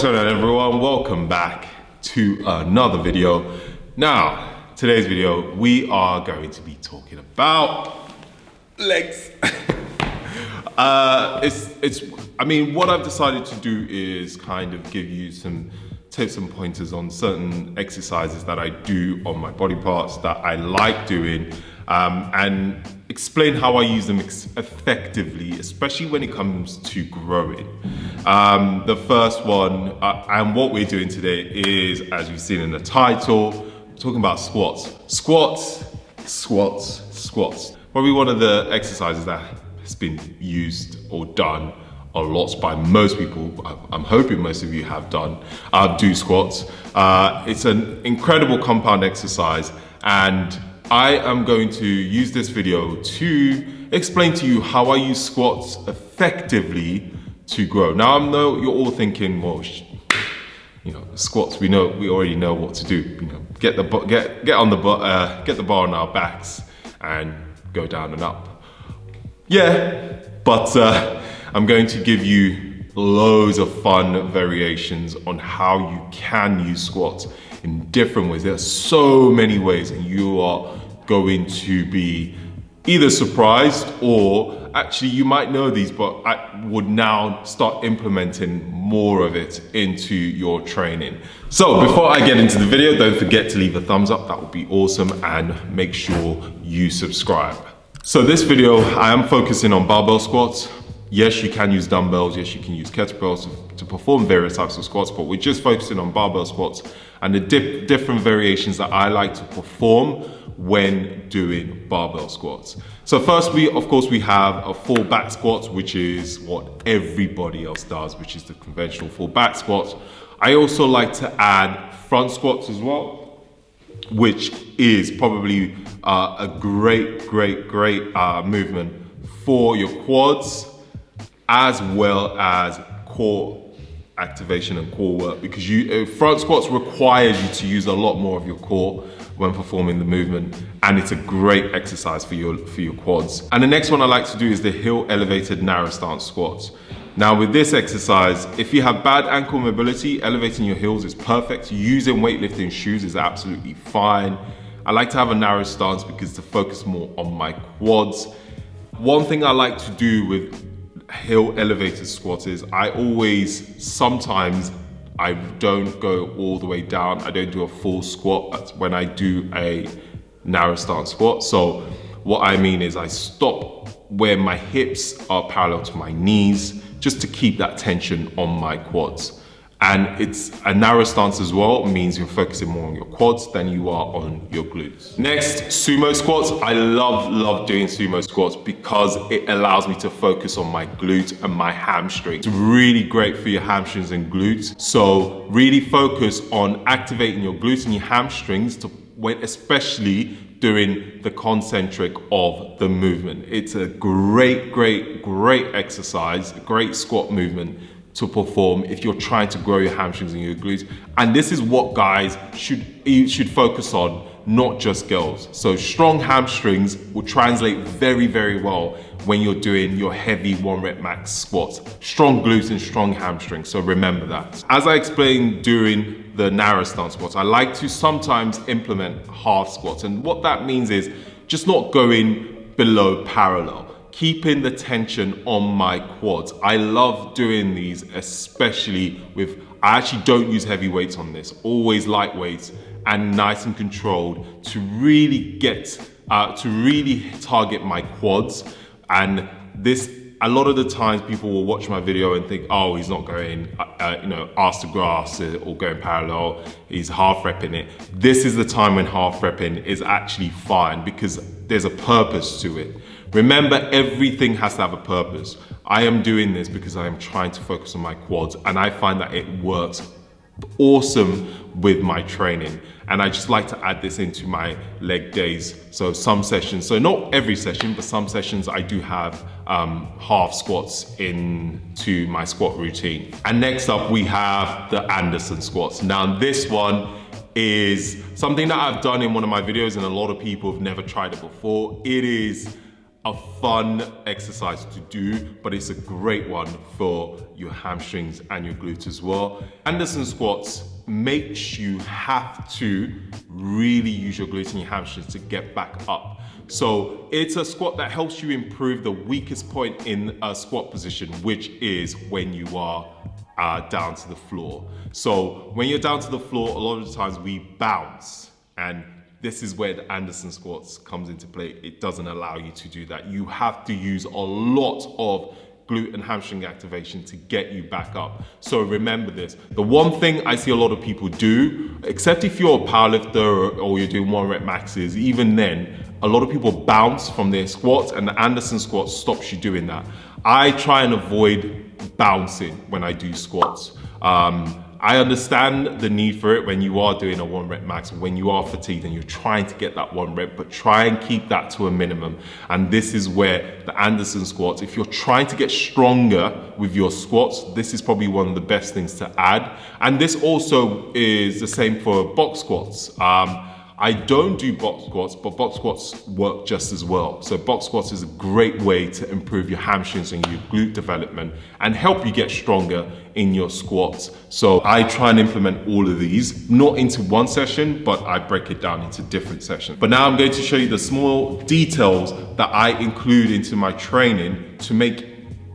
What's going on, everyone? Welcome back to another video. Now, today's video, we are going to be talking about legs. I mean, what I've decided to do is kind of give you some tips and pointers on certain exercises that I do on my body parts that I like doing, and explain how I use them effectively, especially when it comes to growing. The first one, and what we're doing today is, as you've seen in the title, talking about squats. Squats. Probably one of the exercises that has been used or done a lot by most people. I'm hoping most of you have do squats. It's an incredible compound exercise, and I am going to use this video to explain to you how I use squats effectively to grow. Now, I know you're all thinking, well, squats, we already know what to do. Get the bar on our backs and go down and up. Yeah, but I'm going to give you loads of fun variations on how you can use squats in different ways. There are so many ways, and you are going to be either surprised, or actually you might know these, but I would now start implementing more of it into your training. So before I get into the video, don't forget to leave a thumbs up. That would be awesome, and make sure you subscribe. So this video, I am focusing on barbell squats. Yes, you can use dumbbells. Yes, you can use kettlebells to perform various types of squats, but we're just focusing on barbell squats and the different variations that I like to perform when doing barbell squats. So first, we have a full back squat, which is what everybody else does, which is the conventional full back squat. I also like to add front squats as well, which is probably a great movement for your quads, as well as core activation and core work, because front squats requires you to use a lot more of your core when performing the movement, and it's a great exercise for your quads. And the next one I like to do is the heel elevated narrow stance squats. Now, with this exercise, if you have bad ankle mobility, elevating your heels is perfect. Using weightlifting shoes is absolutely fine. I like to have a narrow stance because to focus more on my quads. One thing I like to do with heel elevated squats is sometimes I don't go all the way down. I don't do a full squat when I do a narrow stance squat. So what I mean is I stop where my hips are parallel to my knees, just to keep that tension on my quads. And it's a narrow stance as well, means you're focusing more on your quads than you are on your glutes. Next, sumo squats. I love doing sumo squats because it allows me to focus on my glutes and my hamstrings. It's really great for your hamstrings and glutes. So really focus on activating your glutes and your hamstrings, especially during the concentric of the movement. It's a great exercise, a great squat movement to perform if you're trying to grow your hamstrings and your glutes. And this is what guys should focus on, not just girls. So strong hamstrings will translate very well when you're doing your heavy 1 rep max squats. Strong glutes and strong hamstrings, so remember that. As I explained during the narrow stance squats, I like to sometimes implement half squats. And what that means is just not going below parallel, keeping the tension on my quads. I love doing these, especially I actually don't use heavy weights on this, always light weights and nice and controlled to really target my quads. And this, a lot of the times people will watch my video and think, oh, he's not going, arse to grass or going parallel, he's half repping it. This is the time when half repping is actually fine because there's a purpose to it. Remember, everything has to have a purpose. I am doing this because I am trying to focus on my quads, and I find that it works awesome with my training. And I just like to add this into my leg days. So some sessions, so not every session, but some sessions I do have half squats into my squat routine. And next up we have the Anderson squats. Now this one is something that I've done in one of my videos, and a lot of people have never tried it before. It is a fun exercise to do, but it's a great one for your hamstrings and your glutes as well. Anderson squats makes you have to really use your glutes and your hamstrings to get back up. So it's a squat that helps you improve the weakest point in a squat position, which is when you are down to the floor. So when you're down to the floor, a lot of the times we bounce, and this is where the Anderson squats comes into play. It doesn't allow you to do that. You have to use a lot of glute and hamstring activation to get you back up. So remember this. The one thing I see a lot of people do, except if you're a powerlifter or you're doing 1 rep maxes, even then, a lot of people bounce from their squats, and the Anderson squat stops you doing that. I try and avoid bouncing when I do squats. I understand the need for it when you are doing a 1 rep max, when you are fatigued and you're trying to get that 1 rep, but try and keep that to a minimum. And this is where the Anderson squats, if you're trying to get stronger with your squats, this is probably one of the best things to add. And this also is the same for box squats. I don't do box squats, but box squats work just as well. So box squats is a great way to improve your hamstrings and your glute development and help you get stronger in your squats. So I try and implement all of these, not into one session, but I break it down into different sessions. But now I'm going to show you the small details that I include into my training to make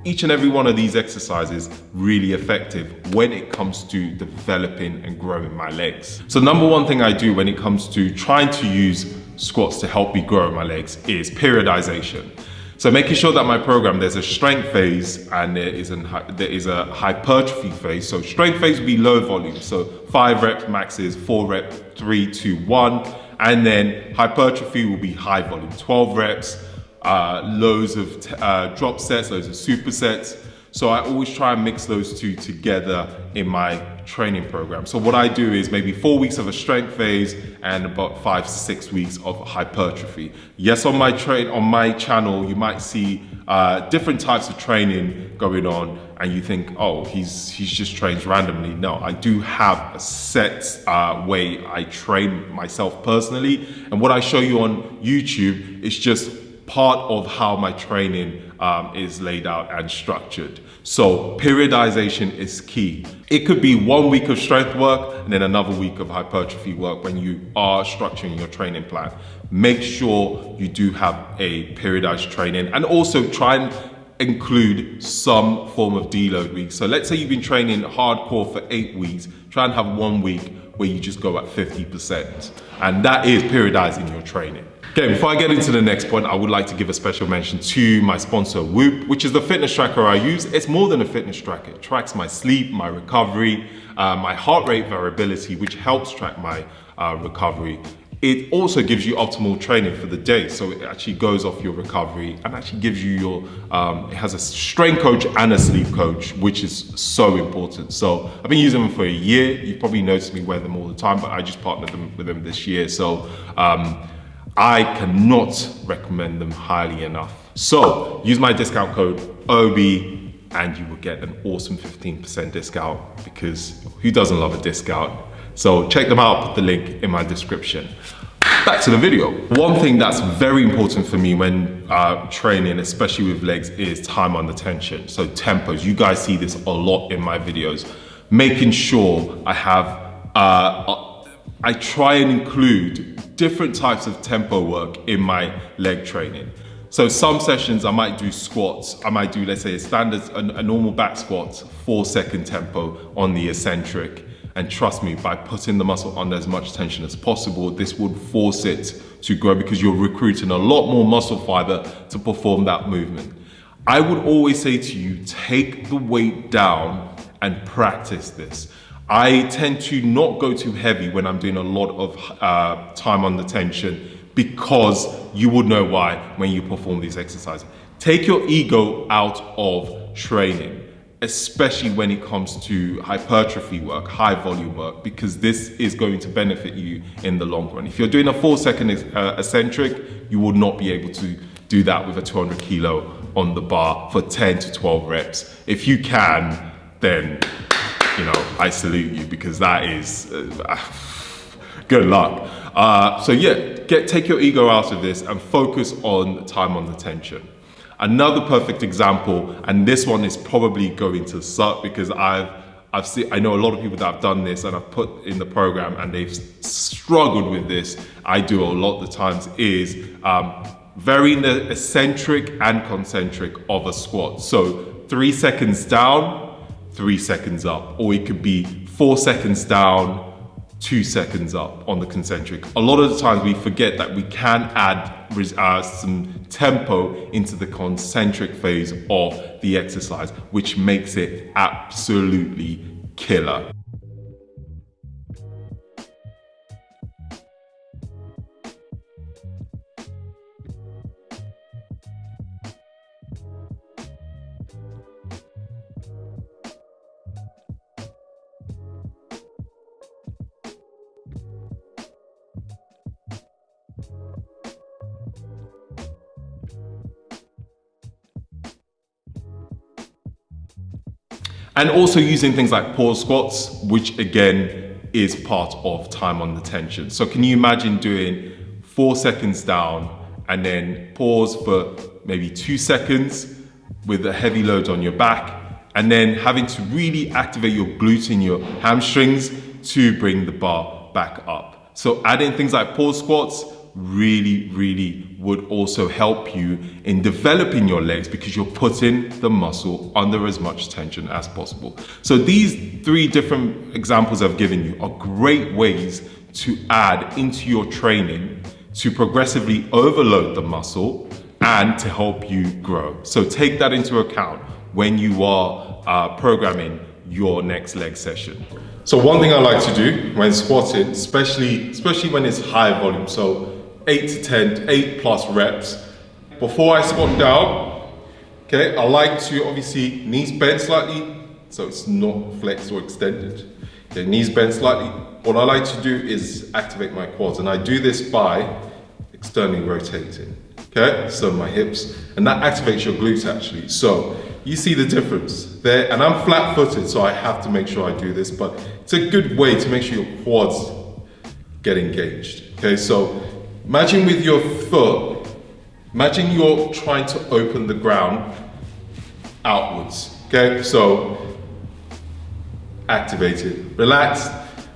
each and every one of these exercises really effective when it comes to developing and growing my legs. So number one thing I do when it comes to trying to use squats to help me grow my legs is periodization. So making sure that my program, there's a strength phase and there is a hypertrophy phase. So strength phase will be low volume. So 5 reps maxes, 4 rep, 3, 2, 1. And then hypertrophy will be high volume, 12 reps, loads of drop sets, loads of supersets. So I always try and mix those two together in my training program. So what I do is maybe 4 weeks of a strength phase and about 5 to 6 weeks of hypertrophy. Yes, on my channel, you might see different types of training going on, and you think, oh, he's just trains randomly. No, I do have a set way I train myself personally, and what I show you on YouTube is just part of how my training is laid out and structured. So periodization is key. It could be 1 week of strength work and then another week of hypertrophy work when you are structuring your training plan. Make sure you do have a periodized training, and also try and include some form of deload week. So let's say you've been training hardcore for 8 weeks, try and have 1 week where you just go at 50%. And that is periodizing your training. Okay, before I get into the next point, I would like to give a special mention to my sponsor, Whoop, which is the fitness tracker I use. It's more than a fitness tracker. It tracks my sleep, my recovery, my heart rate variability, which helps track my recovery. It also gives you optimal training for the day. So it actually goes off your recovery and actually gives you your, it has a strength coach and a sleep coach, which is so important. So I've been using them for a year. You've probably noticed me wear them all the time, but I just partnered with them this year. So I cannot recommend them highly enough. So use my discount code OB and you will get an awesome 15% discount, because who doesn't love a discount? So check them out, I'll put the link in my description. Back to the video. One thing that's very important for me when training, especially with legs, is time under tension. So tempos, you guys see this a lot in my videos. Making sure I have, I try and include different types of tempo work in my leg training. So some sessions I might do squats. I might do, let's say, a normal back squat, 4-second tempo on the eccentric. And trust me, by putting the muscle under as much tension as possible, this would force it to grow, because you're recruiting a lot more muscle fiber to perform that movement. I would always say to you, take the weight down and practice this. I tend to not go too heavy when I'm doing a lot of time under tension, because you would know why when you perform these exercises. Take your ego out of training, especially when it comes to hypertrophy work, high volume work, because this is going to benefit you in the long run. If you're doing a 4-second eccentric, you will not be able to do that with a 200 kilo on the bar for 10 to 12 reps. If you can, then, you know, I salute you, because that is good luck. So yeah, take your ego out of this and focus on time on the tension. Another perfect example, and this one is probably going to suck because I know a lot of people that have done this and I've put in the program and they've struggled with this. I do a lot of the times, is varying the eccentric and concentric of a squat. So 3 seconds down, 3 seconds up, or it could be 4 seconds down, 2 seconds up on the concentric. A lot of the times we forget that we can add some tempo into the concentric phase of the exercise, which makes it absolutely killer. And also using things like pause squats, which again is part of time on the tension. So can you imagine doing 4 seconds down and then pause for maybe 2 seconds with a heavy load on your back, and then having to really activate your glutes and your hamstrings to bring the bar back up. So adding things like pause squats really would also help you in developing your legs, because you're putting the muscle under as much tension as possible. So these 3 different examples I've given you are great ways to add into your training to progressively overload the muscle and to help you grow. So take that into account when you are programming your next leg session. So one thing I like to do when squatting, especially when it's high volume, so 8 plus reps. Before I squat down, okay, I like to obviously knees bent slightly, so it's not flexed or extended. Okay, knees bent slightly. What I like to do is activate my quads, and I do this by externally rotating. Okay, so my hips, and that activates your glutes actually. So you see the difference there, and I'm flat-footed, so I have to make sure I do this, but it's a good way to make sure your quads get engaged. Okay, so imagine with your foot, imagine you're trying to open the ground outwards, okay? So, activated, relaxed,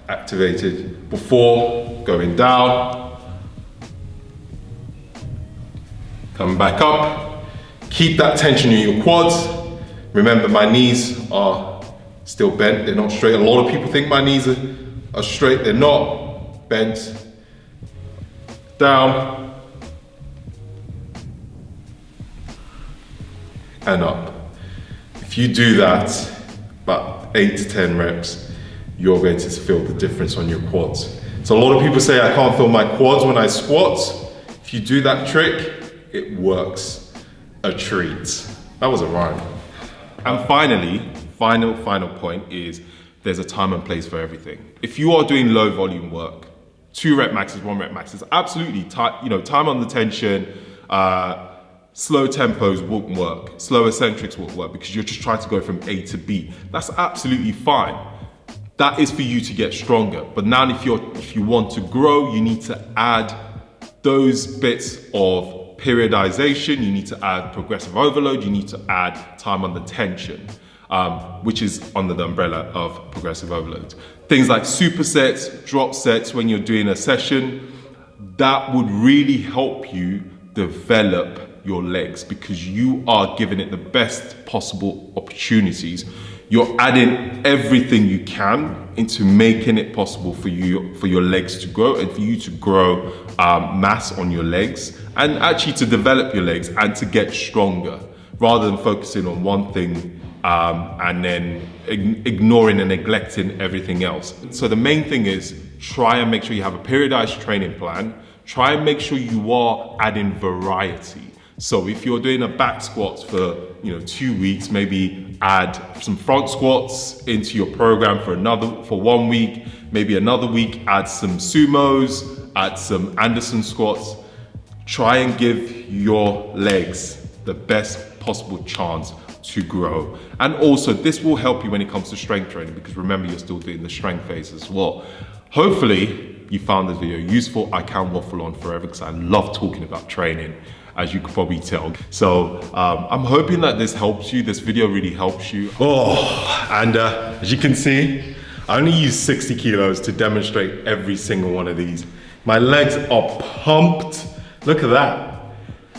activated, before going down, come back up, keep that tension in your quads. Remember, my knees are still bent, they're not straight. A lot of people think my knees are straight, they're not. Bent, down, and up. If you do that about 8 to 10 reps, you're going to feel the difference on your quads. So a lot of people say I can't feel my quads when I squat. If you do that trick, it works a treat. That was a rhyme. And finally, final point is there's a time and place for everything. If you are doing low volume work, 2 rep maxes, 1 rep maxes, absolutely, time on the tension, slow tempos won't work, slow eccentrics won't work because you're just trying to go from A to B. That's absolutely fine. That is for you to get stronger. But now if you want to grow, you need to add those bits of periodization, you need to add progressive overload, you need to add time on the tension, which is under the umbrella of progressive overload. Things like supersets, drop sets when you're doing a session, that would really help you develop your legs because you are giving it the best possible opportunities. You're adding everything you can into making it possible for your legs to grow and for you to grow mass on your legs and actually to develop your legs and to get stronger rather than focusing on one thing and then ignoring and neglecting everything else. So the main thing is try and make sure you have a periodized training plan. Try and make sure you are adding variety. So if you're doing a back squat for 2 weeks, maybe add some front squats into your program for 1 week. Maybe another week add some sumos, add some Anderson squats. Try and give your legs the best possible chance to grow. And also this will help you when it comes to strength training because remember you're still doing the strength phase as well. Hopefully you found this video useful. I can waffle on forever because I love talking about training, as you could probably tell. So I'm hoping that this helps you. This video really helps you. Oh, and as you can see, I only use 60 kilos to demonstrate every single one of these. My legs are pumped. Look at that.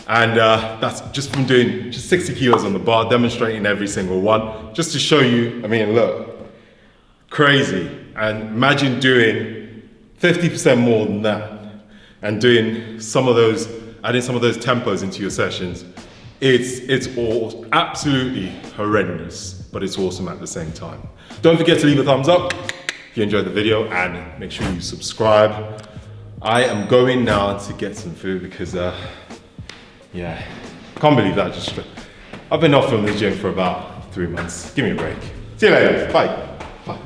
And that's just from doing just 60 kilos on the bar, demonstrating every single one, just to show you, I mean, look, crazy. And imagine doing 50% more than that and doing some of those, adding some of those tempos into your sessions. It's all absolutely horrendous, but it's awesome at the same time. Don't forget to leave a thumbs up if you enjoyed the video, and make sure you subscribe. I am going now to get some food because, yeah, can't believe that. I've been off from the gym for about 3 months. Give me a break. See you later. Bye. Bye.